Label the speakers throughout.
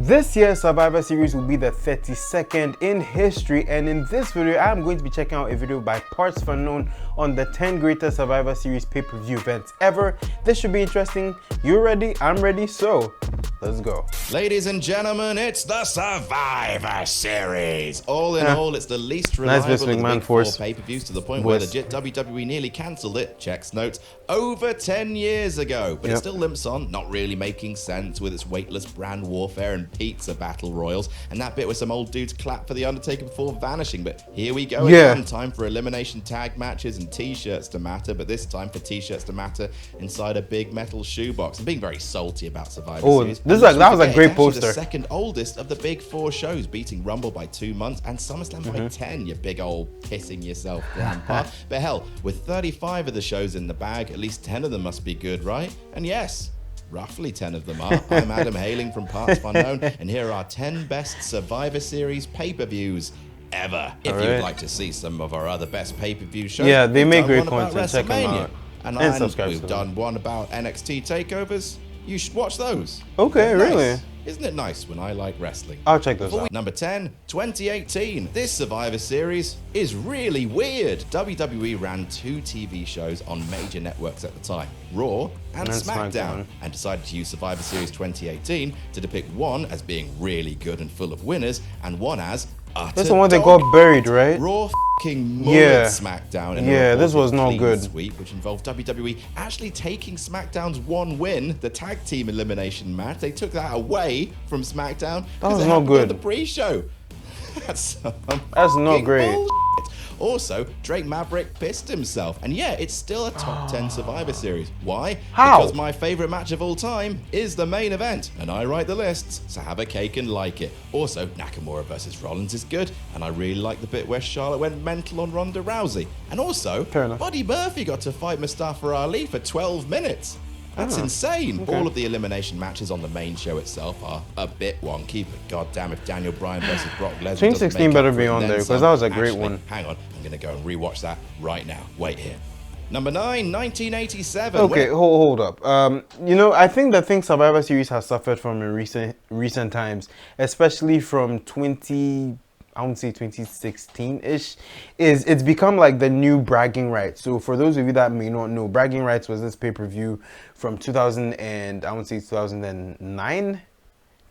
Speaker 1: This year's Survivor Series will be the 32nd in history, and in this video I'm going to be checking out a video by partsFUNknown on the 10 greatest Survivor Series pay-per-view events ever. This should be interesting. You ready? I'm ready, so let's go.
Speaker 2: Ladies and gentlemen, it's the Survivor Series. All in all, it's the least reliable of the big four pay-per-views, to the point where legit WWE nearly cancelled it, checks notes, over 10 years ago. But it still limps on, not really making sense with its weightless brand warfare and pizza battle royals, and that bit where some old dudes clap for The Undertaker before vanishing. But here we go again, time for elimination tag matches and t-shirts to matter, but this time for t-shirts to matter inside a big metal shoebox. I'm being very salty about Survivor Series.
Speaker 1: That was a great poster.
Speaker 2: The second oldest of the big four shows, beating Rumble by 2 months and SummerSlam by 10, you big old pissing yourself grandpa. But hell, with 35 of the shows in the bag, at least 10 of them must be good, right? And yes, roughly 10 of them are. I'm Adam, hailing from partsFUNknown, and here are 10 best Survivor Series pay-per-views ever. If you'd like to see some of our other best pay-per-view shows,
Speaker 1: they make great content. Check them out.
Speaker 2: And we've done one about NXT takeovers. You should watch those.
Speaker 1: Okay, really?
Speaker 2: Nice. Isn't it nice when I like wrestling?
Speaker 1: I'll check those out.
Speaker 2: Number 10, 2018. This Survivor Series is really weird. WWE ran 2 TV shows on major networks at the time, Raw and SmackDown, and decided to use Survivor Series 2018 to depict one as being really good and full of winners, and one as
Speaker 1: that's the one they got buried, right?
Speaker 2: Raw f***ing mullet SmackDown.
Speaker 1: This was not good.
Speaker 2: Sweep, which involved WWE actually taking SmackDown's one win, the tag team elimination match. They took that away from SmackDown.
Speaker 1: That was not good.
Speaker 2: The pre-show. That's
Speaker 1: not great.
Speaker 2: Bullshit. Also, Drake Maverick pissed himself, and yeah, it's still a top 10 Survivor Series. Why?
Speaker 1: How?
Speaker 2: Because my favorite match of all time is the main event, and I write the lists, so have a cake and like it. Also, Nakamura versus Rollins is good, and I really like the bit where Charlotte went mental on Ronda Rousey. And also, Buddy Murphy got to fight Mustafa Ali for 12 minutes. That's insane.
Speaker 1: Okay.
Speaker 2: All of the elimination matches on the main show itself are a bit wonky, but goddamn if Daniel Bryan versus Brock Lesnar
Speaker 1: 2016 better be on there, because that was a great one.
Speaker 2: Hang on, I'm going to go and rewatch that right now. Wait here. Number 9, 1987.
Speaker 1: Okay, hold up. You know, I think the thing Survivor Series has suffered from in recent times, especially from 2016-ish, is it's become like the new bragging rights. So for those of you that may not know, bragging rights was this pay-per-view from 2009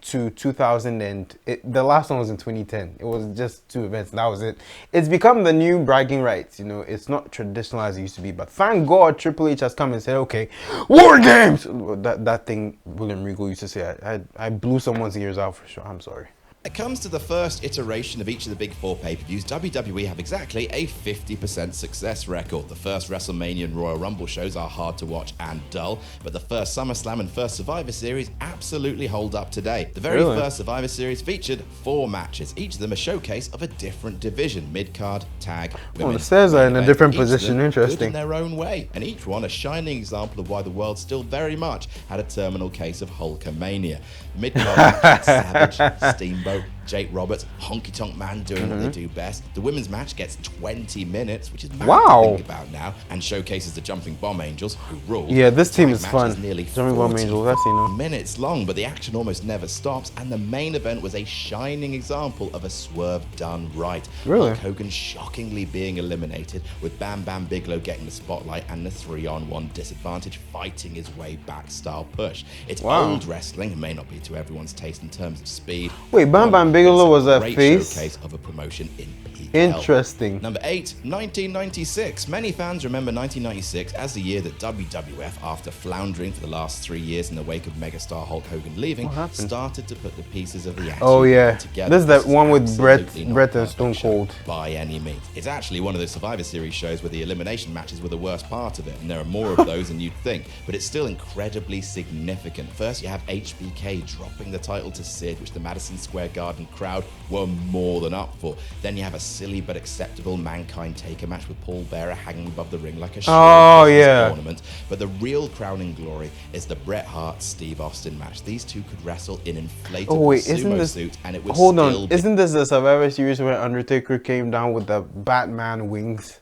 Speaker 1: to 2000, and the last one was in 2010. It was just 2 events, and that was it. It's become the new bragging rights. You know, it's not traditional as it used to be, but thank God Triple H has come and said, okay, War Games! That thing William Regal used to say, I blew someone's ears out for sure. I'm sorry.
Speaker 2: When it comes to the first iteration of each of the big 4 pay-per-views, WWE have exactly a 50% success record. The first WrestleMania and Royal Rumble shows are hard to watch and dull, but the first SummerSlam and first Survivor Series absolutely hold up today. The very first Survivor Series featured 4 matches, each of them a showcase of a different division, mid-card, tag, women.
Speaker 1: The stairs are in a different position, interesting.
Speaker 2: Good in their own way, and each one a shining example of why the world still very much had a terminal case of Hulkamania. Mid-card match, Savage, Steamboat, Jake Roberts, Honky Tonk Man doing what they do best. The women's match gets 20 minutes, which is mad to think about now, and showcases the Jumping Bomb Angels, who rule.
Speaker 1: Yeah, this team is fun.
Speaker 2: Nearly
Speaker 1: Jumping Bomb Angels, that's
Speaker 2: minutes long, but the action almost never stops, and the main event was a shining example of a swerve done right.
Speaker 1: Really?
Speaker 2: Hulk Hogan shockingly being eliminated, with Bam Bam Bigelow getting the spotlight and the 3-on-1 disadvantage fighting his way back style push. It's old wrestling, it may not be to everyone's taste in terms of speed.
Speaker 1: Wait, Bam Bam Bigelow was a face?
Speaker 2: Showcase of a promotion in peak
Speaker 1: Interesting.
Speaker 2: health. Number 8, 1996. Many fans remember 1996 as the year that WWF, after floundering for the last 3 years in the wake of megastar Hulk Hogan leaving, started to put the pieces of the action together.
Speaker 1: This is that one with Bret and Stone Cold.
Speaker 2: By any means. It's actually one of the Survivor Series shows where the elimination matches were the worst part of it, and there are more of those than you'd think, but it's still incredibly significant. First, you have HBK dropping the title to Sid, which the Madison Square Garden crowd were more than up for. Then you have a silly but acceptable Mankind Taker match with Paul Bearer hanging above the ring like a ornament. But the real crowning glory is the Bret Hart Steve Austin match. These two could wrestle in inflatable sumo suits, and it would still be...
Speaker 1: Isn't this the Survivor Series where Undertaker came down with the Batman wings?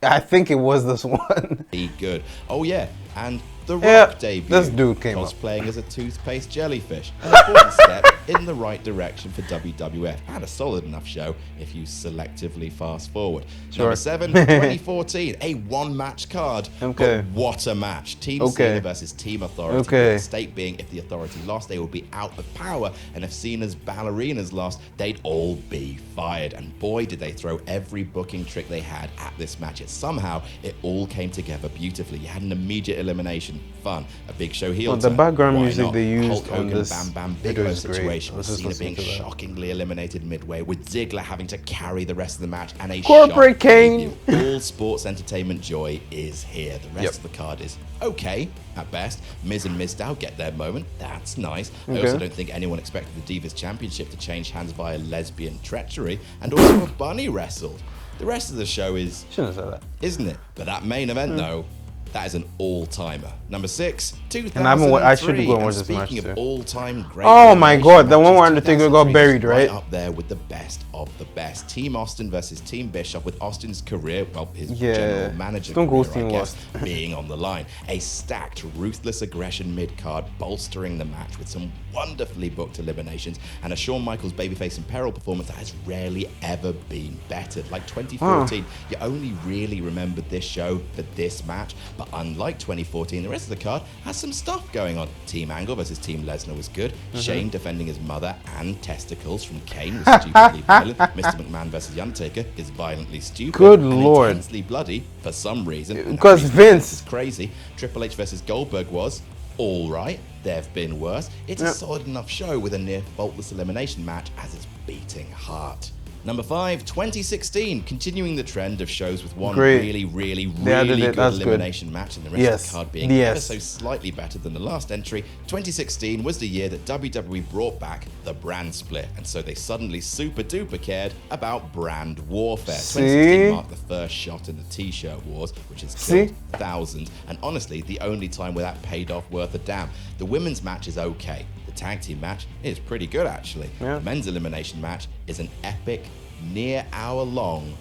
Speaker 1: I think it was this one.
Speaker 2: Be good. Oh yeah, and The Rock debuted,
Speaker 1: this dude came
Speaker 2: cosplaying as a toothpaste jellyfish. An important step in the right direction for WWF, and a solid enough show if you selectively fast forward.
Speaker 1: Sure.
Speaker 2: Number 7, 2014, a one-match card.
Speaker 1: Okay.
Speaker 2: But what a match. Team Cena versus Team Authority.
Speaker 1: Okay.
Speaker 2: The stake being, if the Authority lost, they would be out of power, and if Cena's ballerinas lost, they'd all be fired. And boy, did they throw every booking trick they had at this match. Somehow, it all came together beautifully. You had an immediate elimination. Fun. A Big Show heel
Speaker 1: the
Speaker 2: turn.
Speaker 1: background
Speaker 2: Why
Speaker 1: music
Speaker 2: not?
Speaker 1: they used
Speaker 2: Hulk Hogan,
Speaker 1: on this
Speaker 2: Bam Bam
Speaker 1: video
Speaker 2: Bigelow
Speaker 1: is great.
Speaker 2: situation with
Speaker 1: Let's
Speaker 2: Cena
Speaker 1: listen
Speaker 2: being
Speaker 1: to that.
Speaker 2: shockingly eliminated midway, with Ziggler having to carry the rest of the match, and a
Speaker 1: Corporate
Speaker 2: shock
Speaker 1: Kane.
Speaker 2: debut. All sports entertainment joy is here. The rest of the card is okay at best. Miz and Mizdow get their moment. That's nice. I also don't think anyone expected the Divas Championship to change hands via lesbian treachery, and also a bunny wrestled. The rest of the show is,
Speaker 1: Shouldn't have said that.
Speaker 2: isn't it? But that main event, though, that is an all-timer. Number 6, 2003.
Speaker 1: And I should go and watch this match
Speaker 2: Speaking of
Speaker 1: too.
Speaker 2: all-time great,
Speaker 1: Oh my God, the one
Speaker 2: matches,
Speaker 1: where Undertaker got
Speaker 2: 2003
Speaker 1: buried,
Speaker 2: is
Speaker 1: right?
Speaker 2: up there with the best of the best. Team Austin versus Team Bischoff, with Austin's career, well, his general manager
Speaker 1: Stone Cold
Speaker 2: career, I
Speaker 1: Steve
Speaker 2: guess,
Speaker 1: lost.
Speaker 2: being on the line. A stacked, ruthless aggression mid-card, bolstering the match with some wonderfully booked eliminations, and a Shawn Michaels babyface in peril performance that has rarely ever been bettered. Like 2014, you only really remembered this show for this match, but unlike 2014, the rest of the card has some stuff going on. Team Angle versus Team Lesnar was good. Shane defending his mother and testicles from Kane was stupidly violent. Mr. McMahon versus The Undertaker is violently stupid.
Speaker 1: Good
Speaker 2: and
Speaker 1: Lord.
Speaker 2: intensely bloody for some reason. And that
Speaker 1: Because
Speaker 2: reason
Speaker 1: Vince.
Speaker 2: is crazy. Triple H versus Goldberg was all right. There have been worse. It's a solid enough show with a near faultless elimination match as its beating heart. Number 5, 2016, continuing the trend of shows with one really good elimination match, and the rest of the card being ever so slightly better than the last entry. 2016 was the year that WWE brought back the brand split, and so they suddenly super duper cared about brand warfare. 2016 marked the first shot in the T-shirt wars, which has killed thousands, and honestly, the only time where that paid off worth a damn. The women's match is okay. The tag team match is pretty good, actually. The men's elimination match is an epic, near hour-long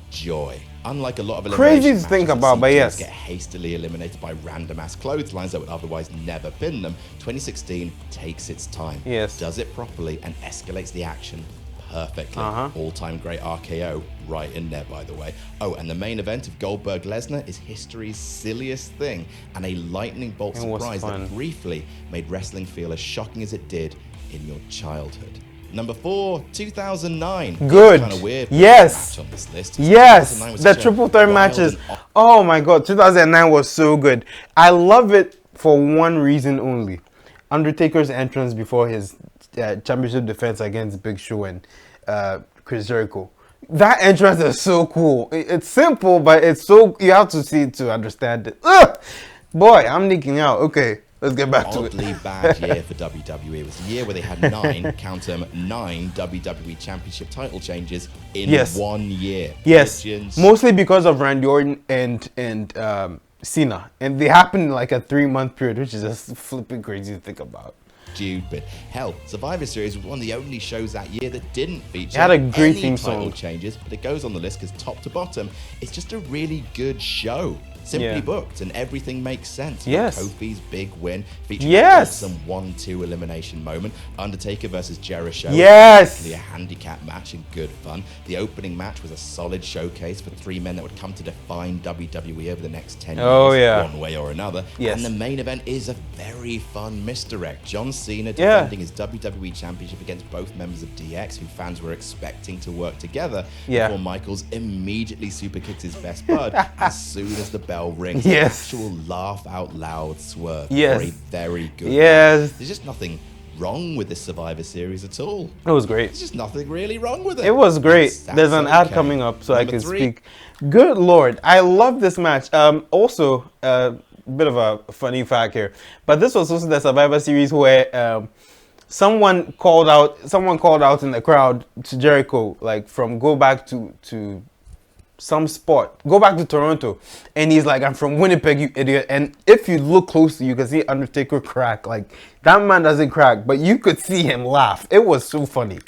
Speaker 2: joy. Unlike a lot of elimination
Speaker 1: Crazy to
Speaker 2: matches
Speaker 1: think
Speaker 2: that
Speaker 1: about,
Speaker 2: see
Speaker 1: but
Speaker 2: teams get hastily eliminated by random-ass clotheslines that would otherwise never pin them, 2016 takes its time, does it properly, and escalates the action perfectly. All-time great RKO right in there, by the way. Oh, and the main event of Goldberg-Lesnar is history's silliest thing, and a lightning bolt surprise that briefly made wrestling feel as shocking as it did in your childhood. Number 4, 2009.
Speaker 1: Good.
Speaker 2: Kind of weird.
Speaker 1: Yes.
Speaker 2: Match on this list.
Speaker 1: Yes. The triple threat matches. Oh my God, 2009 was so good. I love it for one reason only. Undertaker's entrance before his championship defense against Big Show and Chris Jericho. That entrance is so cool. It's simple, but it's so, you have to see it to understand it. Ugh! Boy, I'm nicking out. Okay, let's get back to it.
Speaker 2: Oddly bad year for WWE. It was a year where they had 9, count them, 9 WWE Championship title changes in 1 year.
Speaker 1: Yes, mostly because of Randy Orton and Cena, and they happened in like a 3-month period, which is just flipping crazy to think about.
Speaker 2: Stupid. Hell, Survivor Series was one of the only shows that year that didn't feature
Speaker 1: had a great
Speaker 2: any
Speaker 1: theme
Speaker 2: title
Speaker 1: song.
Speaker 2: changes, but it goes on the list because top to bottom, it's just a really good show. Simply booked, and everything makes sense. Kofi's big win featuring some 1-2 elimination moment. Undertaker versus Jericho. A handicap match and good fun. The opening match was a solid showcase for 3 men that would come to define WWE over the next 10 years, one way or another. And the main event is a very fun misdirect. John Cena defending his WWE Championship against both members of DX, who fans were expecting to work together, before Michaels immediately super kicks his best bud as soon as the bell rings. Actual laugh out loud swerve. For a very good match. There's just nothing wrong with this Survivor Series at all.
Speaker 1: It was great.
Speaker 2: There's just nothing really wrong with it.
Speaker 1: It was great. There's an ad coming up, so I can speak. Good Lord, I love this match. Also, a bit of a funny fact here, but this was also the Survivor Series where someone called out in the crowd to Jericho, like, from go back to some spot, go back to Toronto, and he's like, I'm from Winnipeg, you idiot. And if you look closely, you can see Undertaker crack. Like, that man doesn't crack, but you could see him laugh. It was so funny.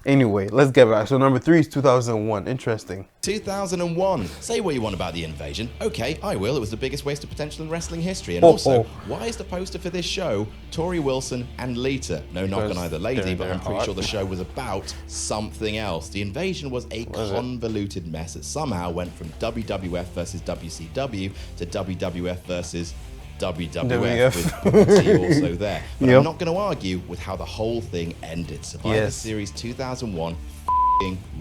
Speaker 1: Anyway, let's get back. So number 3 is 2001. Interesting.
Speaker 2: 2001. Say what you want about the invasion. Okay, I will. It was the biggest waste of potential in wrestling history. And also, why is the poster for this show Tori Wilson and Lita? No knock on either lady, but I'm pretty sure the show was about something else. The invasion was a convoluted mess that somehow went from WWF versus WCW to WWF versus WWF with Booker T also there. But I'm not going to argue with how the whole thing ended. Survivor Series 2001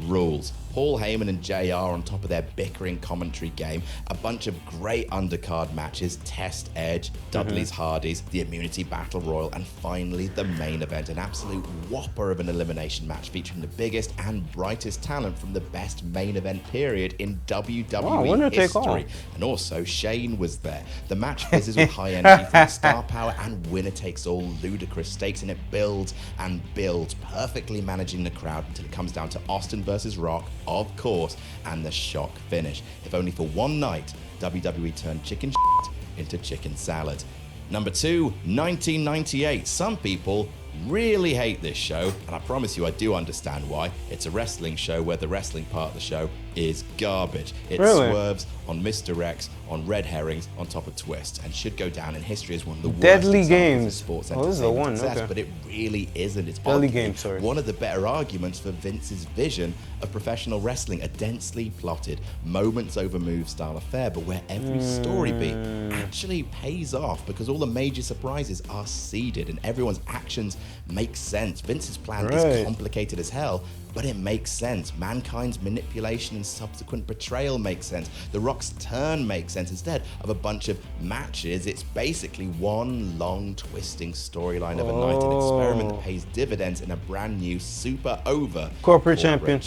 Speaker 2: rules. Paul Heyman and JR on top of their bickering commentary game, a bunch of great undercard matches, Test Edge, Dudley's Hardys, the Immunity Battle Royal, and finally the main event, an absolute whopper of an elimination match featuring the biggest and brightest talent from the best main event period in WWE history. And also, Shane was there. The match fizzes with high energy from star power and winner-takes-all ludicrous stakes, and it builds and builds, perfectly managing the crowd until it comes down to Austin versus Rock, of course, and the shock finish. If only for one night, WWE turned chicken shit into chicken salad. Number 2, 1998. Some people really hate this show, and I promise you I do understand why. It's a wrestling show where the wrestling part of the show is garbage. It swerves on misdirects, on red herrings, on top of twists, and should go down in history as one of the worst
Speaker 1: Deadly Games.
Speaker 2: Sports
Speaker 1: this is the one,
Speaker 2: success, but it really isn't. It's
Speaker 1: Deadly Games, sorry.
Speaker 2: One of the better arguments for Vince's vision of professional wrestling, a densely plotted, moments over moves style affair, but where every story beat actually pays off because all the major surprises are seeded and everyone's actions make sense. Vince's plan is complicated as hell, but it makes sense. Mankind's manipulation and subsequent betrayal makes sense. The Rock's turn makes sense. Instead of a bunch of matches, it's basically one long twisting storyline of a night, an experiment that pays dividends in a brand new super over
Speaker 1: corporate champion.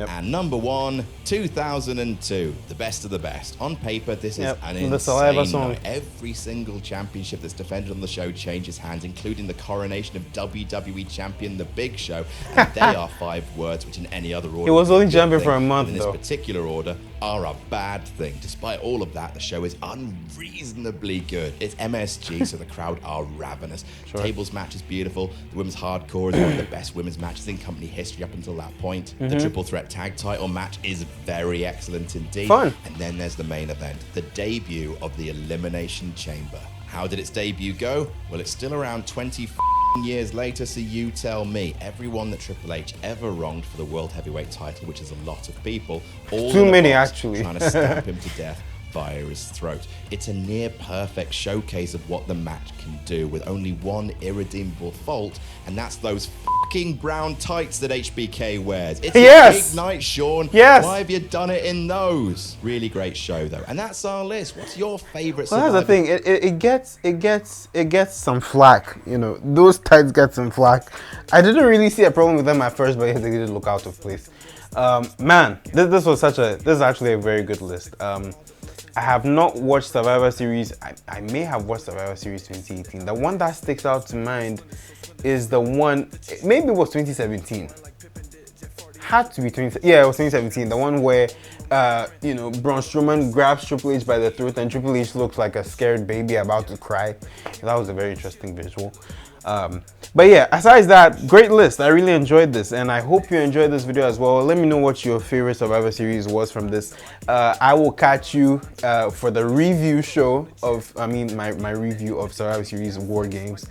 Speaker 2: And number 1, 2002, the best of the best. On paper, this is an
Speaker 1: insane
Speaker 2: night. Every single championship that's defended on the show changes hands, including the coronation of WWE champion The Big Show, and they are 5 words which in any other order,
Speaker 1: he was only champion for a month,
Speaker 2: in this particular order, are a bad thing. Despite all of that, the show is unreasonably good. It's MSG, so the crowd are ravenous. Tables match is beautiful. The women's hardcore is one of the best women's matches in company history up until that point. The triple threat tag title match is very excellent indeed.
Speaker 1: Fun.
Speaker 2: And then there's the main event, the debut of the Elimination Chamber. How did its debut go? Well, it's still around 20 years later, so you tell me. Everyone that Triple H ever wronged for the World Heavyweight title, which is a lot of people, all
Speaker 1: too many actually,
Speaker 2: trying to stamp him to death via his throat. It's a near perfect showcase of what the match can do, with only one irredeemable fault, and that's those fucking brown tights that HBK wears. It's a big night, Sean. Why have you done it in those? Really great show though. And that's our list. What's your favorite?
Speaker 1: Well, that's the thing. It gets some flack. You know, those tights get some flack. I didn't really see a problem with them at first, but they did look out of place. Man, this is actually a very good list. I have not watched Survivor Series. I may have watched Survivor Series 2018. The one that sticks out to mind is the one, maybe it was 2017. Had to be 20. Yeah, it was 2017. The one where, Braun Strowman grabs Triple H by the throat and Triple H looks like a scared baby about to cry. That was a very interesting visual. But yeah, aside that, great list. I really enjoyed this, and I hope you enjoyed this video as well. Let me know what your favorite Survivor Series was from this. I will catch you for the review show of, my review of Survivor Series War Games.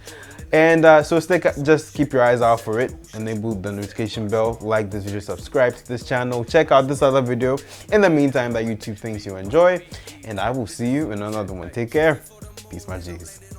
Speaker 1: And so just keep your eyes out for it. Enable the notification bell, like this video, subscribe to this channel, check out this other video in the meantime that YouTube thinks you enjoy. And I will see you in another one. Take care. Peace, my G's.